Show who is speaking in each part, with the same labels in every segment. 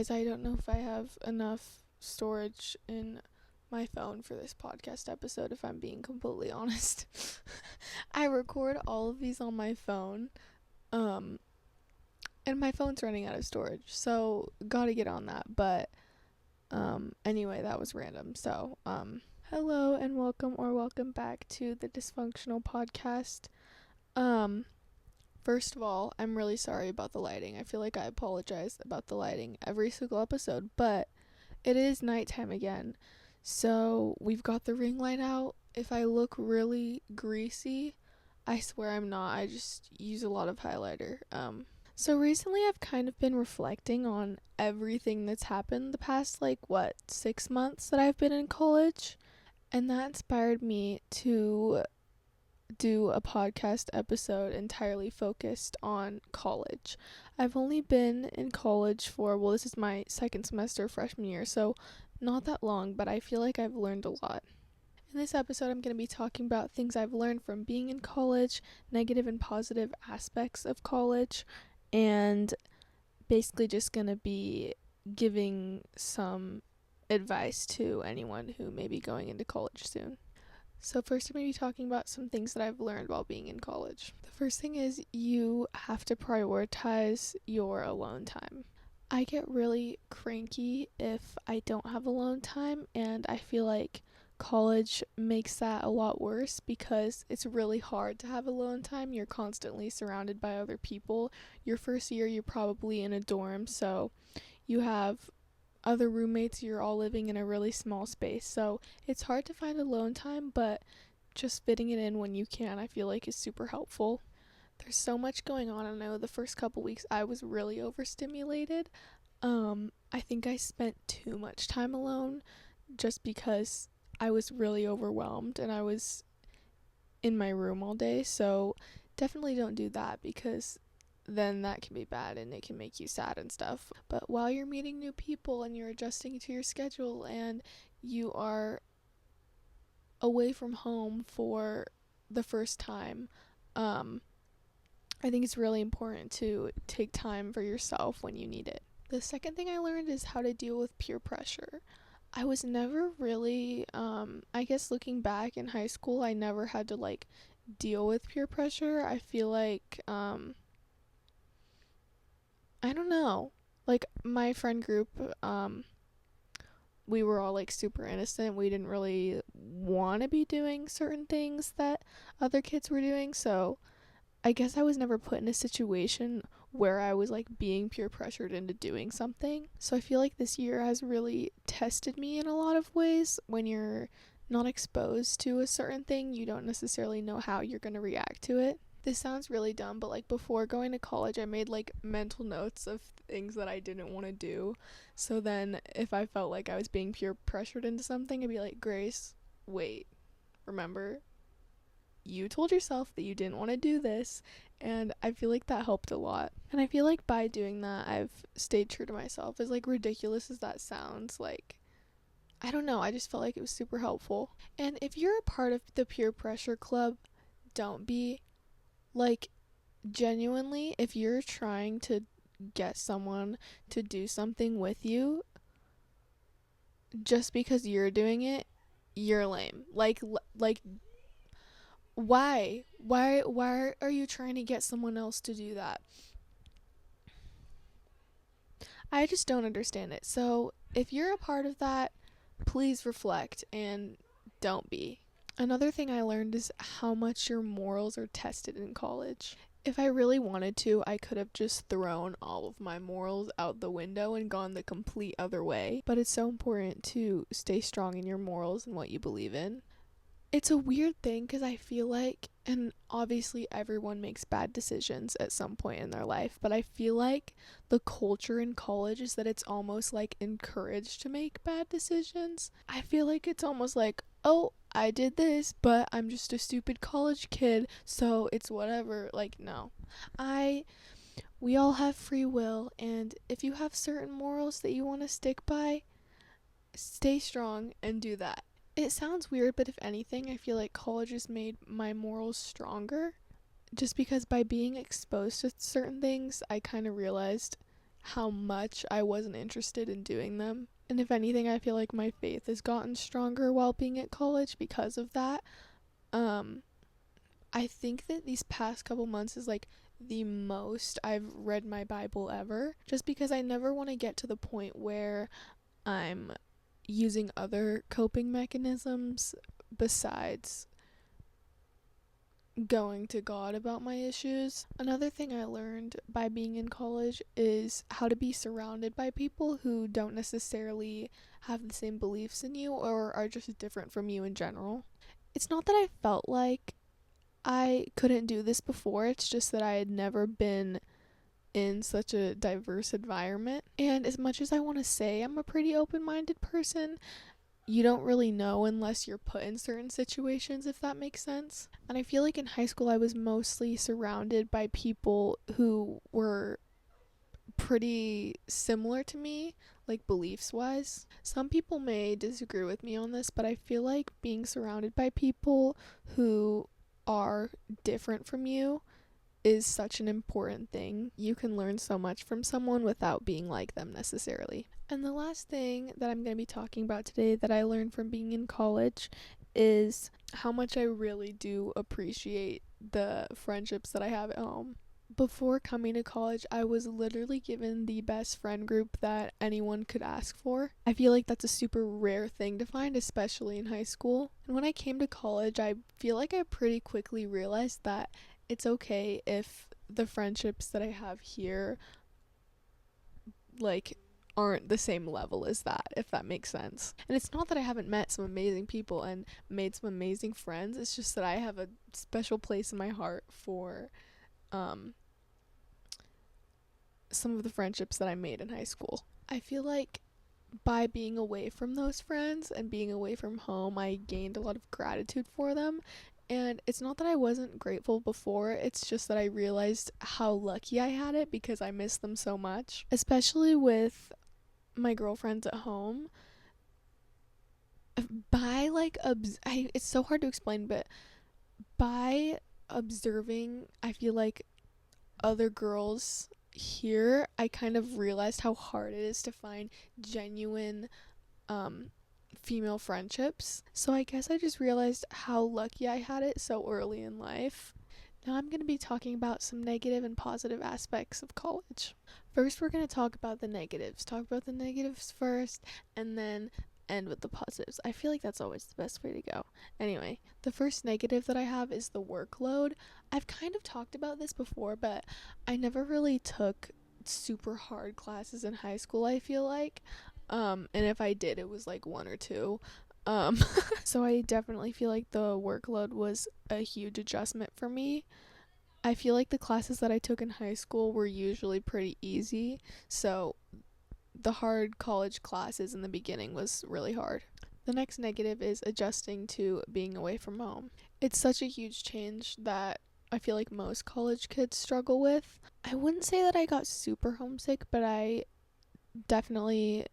Speaker 1: Guys, I don't know if I have enough storage in my phone for this podcast episode, if I'm being completely honest. I record all of these on my phone, um, and my phone's running out of storage, so gotta get on that. But, anyway, that was random. So, hello and welcome back to the Dysfunctional Podcast. Um, First of all, I'm really sorry about the lighting. I feel like I apologize about the lighting every single episode, but it is nighttime again. So we've got the ring light out. If I look really greasy, I swear I'm not. I just use a lot of highlighter. So recently I've kind of been reflecting on everything that's happened the past 6 months that I've been in college, and that inspired me to do a podcast episode entirely focused on college. I've only been in college for, well, this is my second semester freshman year, so not that long, but I feel like I've learned a lot. In this episode, I'm going to be talking about things I've learned from being in college, negative and positive aspects of college, and basically just going to be giving some advice to anyone who may be going into college soon. So first I'm going to be talking about some things that I've learned while being in college. The first thing is you have to prioritize your alone time. I get really cranky if I don't have alone time, and I feel like college makes that a lot worse because it's really hard to have alone time. You're constantly surrounded by other people. Your first year you're probably in a dorm, so you have other roommates, you're all living in a really small space, so it's hard to find alone time, but just fitting it in when you can, I feel like, is super helpful. There's so much going on. I know the first couple weeks I was really overstimulated. I think I spent too much time alone just because I was really overwhelmed and I was in my room all day, so definitely don't do that because then that can be bad and it can make you sad and stuff. But while you're meeting new people and you're adjusting to your schedule and you are away from home for the first time, I think it's really important to take time for yourself when you need it. The second thing I learned is how to deal with peer pressure. I was never really, I guess looking back in high school, I never had to deal with peer pressure. I feel like, I don't know. My friend group, we were all super innocent. We didn't really want to be doing certain things that other kids were doing. So I guess I was never put in a situation where I was being peer pressured into doing something. So I feel like this year has really tested me in a lot of ways. When you're not exposed to a certain thing, you don't necessarily know how you're going to react to it. This sounds really dumb, but before going to college, I made mental notes of things that I didn't want to do. So then if I felt like I was being peer pressured into something, I'd be like, Grace, wait, remember, you told yourself that you didn't want to do this, and I feel like that helped a lot. And I feel like by doing that, I've stayed true to myself. As ridiculous as that sounds, I don't know, I just felt like it was super helpful. And if you're a part of the peer pressure club, don't be. Genuinely, if you're trying to get someone to do something with you just because you're doing it, you're lame. Why? Why are you trying to get someone else to do that? I just don't understand it. So, if you're a part of that, please reflect and don't be. Another thing I learned is how much your morals are tested in college. If I really wanted to, I could have just thrown all of my morals out the window and gone the complete other way. But it's so important to stay strong in your morals and what you believe in. It's a weird thing because I feel like, and obviously everyone makes bad decisions at some point in their life, but I feel like the culture in college is that it's almost encouraged to make bad decisions. I feel like it's almost oh, I did this, but I'm just a stupid college kid, so it's whatever. No. We all have free will, and if you have certain morals that you want to stick by, stay strong and do that. It sounds weird, but if anything, I feel like college has made my morals stronger. Just because by being exposed to certain things, I kind of realized how much I wasn't interested in doing them. And if anything, I feel like my faith has gotten stronger while being at college because of that. I think that these past couple months is like the most I've read my Bible ever, just because I never want to get to the point where I'm using other coping mechanisms besides going to God about my issues. Another thing I learned by being in college is how to be surrounded by people who don't necessarily have the same beliefs in you or are just different from you in general. It's not that I felt like I couldn't do this before, it's just that I had never been in such a diverse environment. And as much as I want to say I'm a pretty open-minded person, you don't really know unless you're put in certain situations, if that makes sense. And I feel like in high school I was mostly surrounded by people who were pretty similar to me, like beliefs wise. Some people may disagree with me on this, but I feel like being surrounded by people who are different from you is such an important thing. You can learn so much from someone without being like them necessarily. And the last thing that I'm going to be talking about today that I learned from being in college is how much I really do appreciate the friendships that I have at home. Before coming to college, I was literally given the best friend group that anyone could ask for. I feel like that's a super rare thing to find, especially in high school. And when I came to college, I feel like I pretty quickly realized that it's okay if the friendships that I have here like aren't the same level as that, if that makes sense. And it's not that I haven't met some amazing people and made some amazing friends, it's just that I have a special place in my heart for some of the friendships that I made in high school. I feel like by being away from those friends and being away from home, I gained a lot of gratitude for them. And it's not that I wasn't grateful before, it's just that I realized how lucky I had it because I miss them so much. Especially with my girlfriends at home. By like, it's so hard to explain, but by observing, I feel like other girls here, I kind of realized how hard it is to find genuine female friendships. So I guess I just realized how lucky I had it so early in life. Now I'm going to be talking about some negative and positive aspects of college. First, we're going to talk about the negatives. Talk about the negatives first and then end with the positives. I feel like that's always the best way to go. Anyway, the first negative that I have is the workload. I've kind of talked about this before, but I never really took super hard classes in high school, I feel like. And if I did, it was like one or two. So I definitely feel like the workload was a huge adjustment for me. I feel like the classes that I took in high school were usually pretty easy, so the hard college classes in the beginning was really hard. The next negative is adjusting to being away from home. It's such a huge change that I feel like most college kids struggle with. I wouldn't say that I got super homesick, but I definitely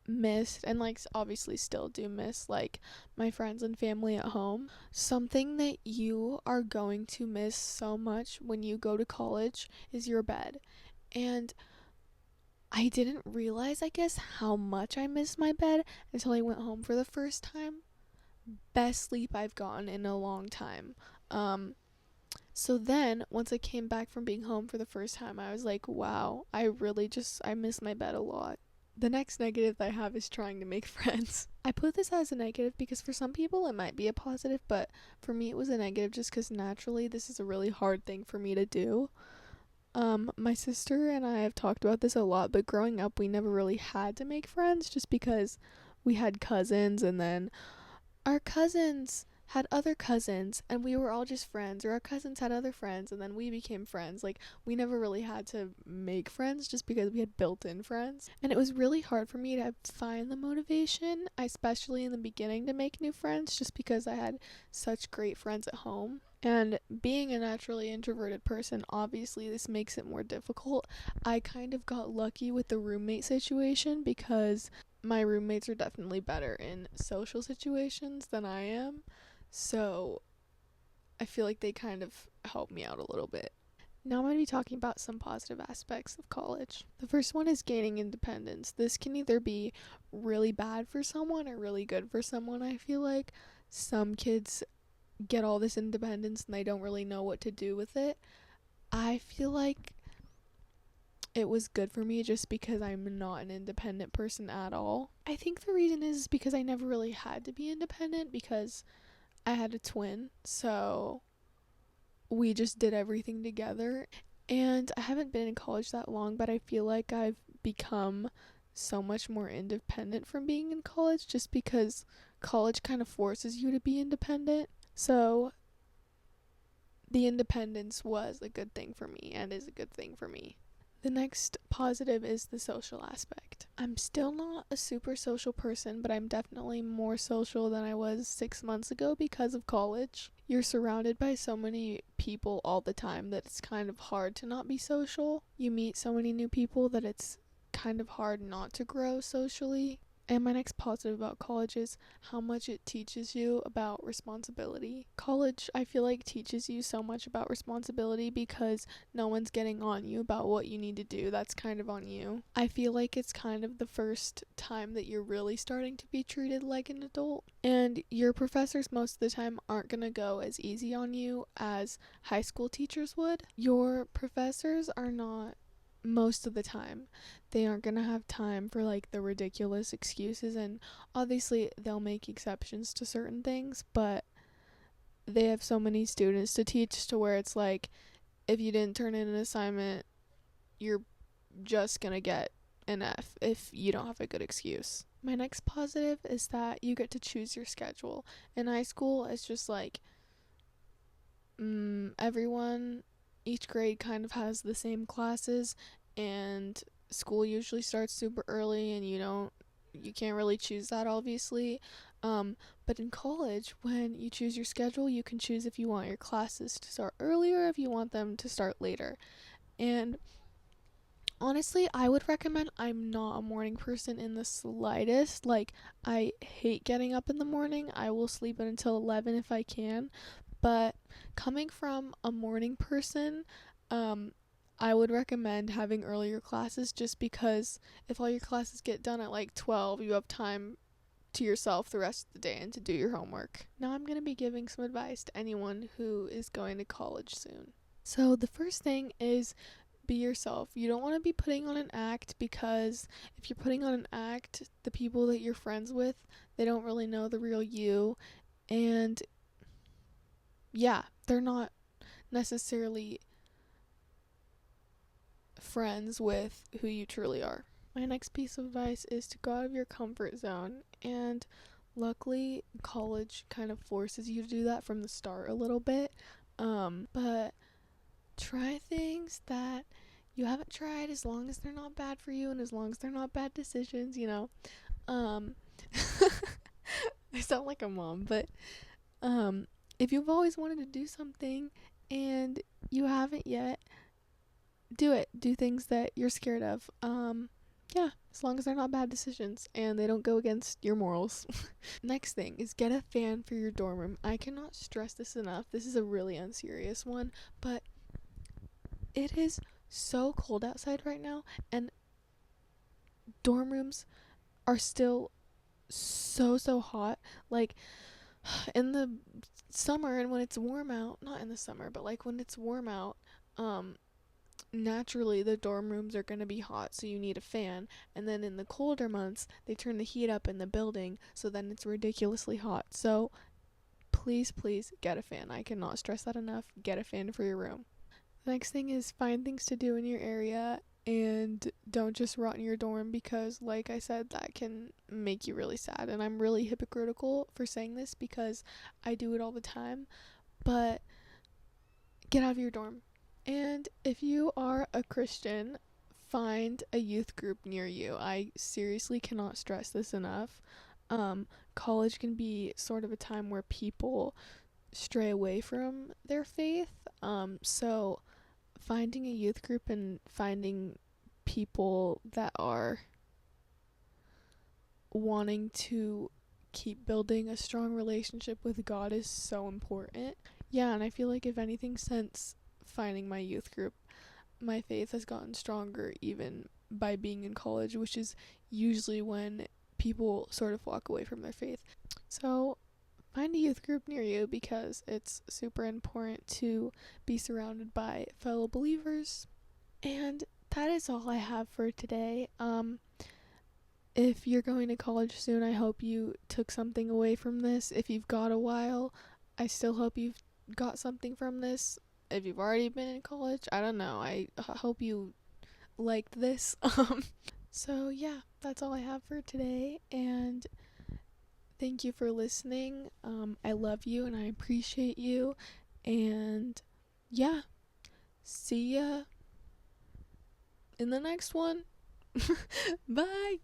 Speaker 1: missed and like obviously still do miss like my friends and family at home. Something that you are going to miss so much when you go to college is your bed. And I didn't realize, I guess, how much I missed my bed until I went home for the first time. Best sleep I've gotten in a long time. So then, once I came back from being home for the first time, I was like, wow, I miss my bed a lot. The next negative that I have is trying to make friends. I put this as a negative because for some people it might be a positive, but for me it was a negative just because naturally this is a really hard thing for me to do. My sister and I have talked about this a lot, but growing up we never really had to make friends just because we had cousins and then our cousins had other cousins and we were all just friends, or our cousins had other friends and then we became friends. Like, we never really had to make friends just because we had built-in friends. And it was really hard for me to find the motivation, especially in the beginning, to make new friends just because I had such great friends at home. And being a naturally introverted person, obviously this makes it more difficult. I kind of got lucky with the roommate situation because my roommates are definitely better in social situations than I am. So I feel like they kind of help me out a little bit. Now I'm going to be talking about some positive aspects of college. The first one is gaining independence. This can either be really bad for someone or really good for someone. I feel like some kids get all this independence and they don't really know what to do with it. I feel like it was good for me just because I'm not an independent person at all. I think the reason is because I never really had to be independent because I had a twin, so we just did everything together. And I haven't been in college that long, but I feel like I've become so much more independent from being in college just because college kind of forces you to be independent. So the independence was a good thing for me and is a good thing for me. The next positive is the social aspect. I'm still not a super social person, but I'm definitely more social than I was 6 months ago because of college. You're surrounded by so many people all the time that it's kind of hard to not be social. You meet so many new people that it's kind of hard not to grow socially. And my next positive about college is how much it teaches you about responsibility. College, I feel like, teaches you so much about responsibility because no one's getting on you about what you need to do. That's kind of on you. I feel like it's kind of the first time that you're really starting to be treated like an adult. And your professors most of the time aren't going to go as easy on you as high school teachers would. Your professors are not, most of the time, they aren't gonna have time for like the ridiculous excuses, and obviously they'll make exceptions to certain things, but they have so many students to teach to where it's like if you didn't turn in an assignment, you're just gonna get an F if you don't have a good excuse. My next positive is that you get to choose your schedule. In high school, it's just like everyone, each grade kind of has the same classes, and school usually starts super early, and you can't really choose that, obviously. But in college, when you choose your schedule, you can choose if you want your classes to start earlier or if you want them to start later. And honestly, I would recommend. I'm not a morning person in the slightest. Like, I hate getting up in the morning. I will sleep until 11 if I can. But coming from a morning person, I would recommend having earlier classes just because if all your classes get done at like 12, you have time to yourself the rest of the day and to do your homework. Now I'm going to be giving some advice to anyone who is going to college soon. So the first thing is be yourself. You don't want to be putting on an act because if you're putting on an act, the people that you're friends with, they don't really know the real you, and yeah, they're not necessarily friends with who you truly are. My next piece of advice is to go out of your comfort zone, and luckily college kind of forces you to do that from the start a little bit. But try things that you haven't tried as long as they're not bad for you and as long as they're not bad decisions. Um I sound like a mom, but if you've always wanted to do something and you haven't yet, do it. Do things that you're scared of. Yeah, as long as they're not bad decisions and they don't go against your morals. Next thing is get a fan for your dorm room. I cannot stress this enough. This is a really unserious one, but it is so cold outside right now, and dorm rooms are still so hot. Like in the summer and when it's warm out, not in the summer, but like when it's warm out, naturally the dorm rooms are going to be hot, so you need a fan. And then in the colder months, they turn the heat up in the building, so then it's ridiculously hot. So please get a fan. I cannot stress that enough. Get a fan for your room. The next thing is find things to do in your area and don't just rot in your dorm because, like I said, that can make you really sad. And I'm really hypocritical for saying this because I do it all the time, but get out of your dorm. And if you are a Christian, find a youth group near you. I seriously cannot stress this enough. College can be sort of a time where people stray away from their faith. So finding a youth group and finding people that are wanting to keep building a strong relationship with God is so important. Yeah, and I feel like if anything, since finding my youth group. My faith has gotten stronger even by being in college, which is usually when people sort of walk away from their faith. So find a youth group near you because it's super important to be surrounded by fellow believers. And that is all I have for today. If you're going to college soon, I hope you took something away from this. If you've got a while, I still hope you've got something from this. If you've already been in college, I don't know. I hope you liked this. So yeah, that's all I have for today, and thank you for listening. I love you and I appreciate you, and yeah, see ya in the next one. Bye.